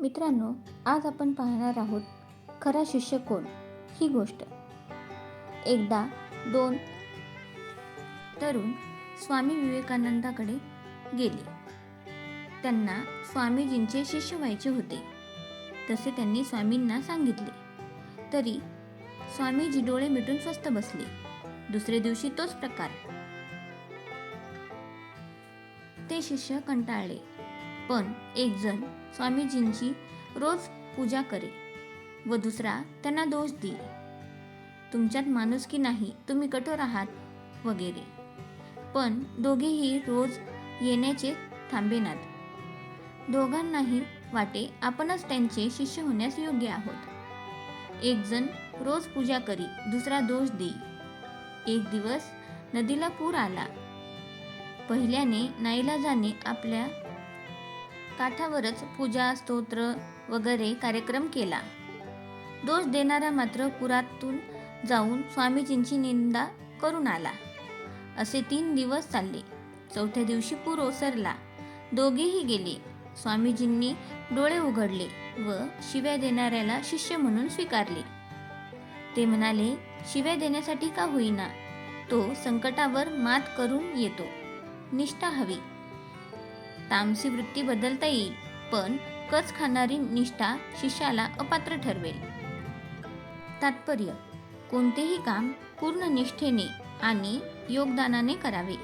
मित्रांनो, आज आपण पाहणार आहोत खरा शिष्य कोण ही गोष्ट. एकदा दोन तरुण स्वामी विवेकानंदाकडे गेले. त्यांना स्वामीजींचे शिष्य व्हायचे होते. तसे त्यांनी स्वामींना सांगितले. तरी स्वामीजी डोळे मिटून स्वस्थ बसले. दुसरे दिवशी तोच प्रकार. ते शिष्य कंटाळले. पण एक जण स्वामीजींची रोज पूजा करे व दुसरा त्यांना दोष देई. तुमच्यात माणुसकी नाही, तुम्ही कठोर आहात वगैरे. पण दोघेही रोज येण्याचे थांबेनात. दोघांनाही वाटे आपणच त्यांचे शिष्य होण्यास योग्य आहोत. एक जण रोज पूजा करी, दुसरा दोष देई. एक दिवस नदीला पूर आला. पहिल्याने नाईलाजाने आपल्या काठावरच पूजा, स्तोत्र वगैरे कार्यक्रम केला. दोष देणारा मात्र पुरातून जाऊन स्वामीजींची निंदा करून आला. असे 3 दिवस चालले. चौथ्या दिवशी पूर ओसरला. दोघेही गेले. स्वामीजींनी डोळे उघडले व शिव्या देणाऱ्याला शिष्य म्हणून स्वीकारले. ते म्हणाले, शिव्या देण्यासाठी का होईना, तो संकटावर मात करून येतो. निष्ठा हवी. तामसी वृत्ती बदलता येईल, पण कच खाणारी निष्ठा शिष्याला अपात्र ठरवेल. तात्पर्य: कोणतेही काम पूर्ण निष्ठेने आणि योगदानाने करावे.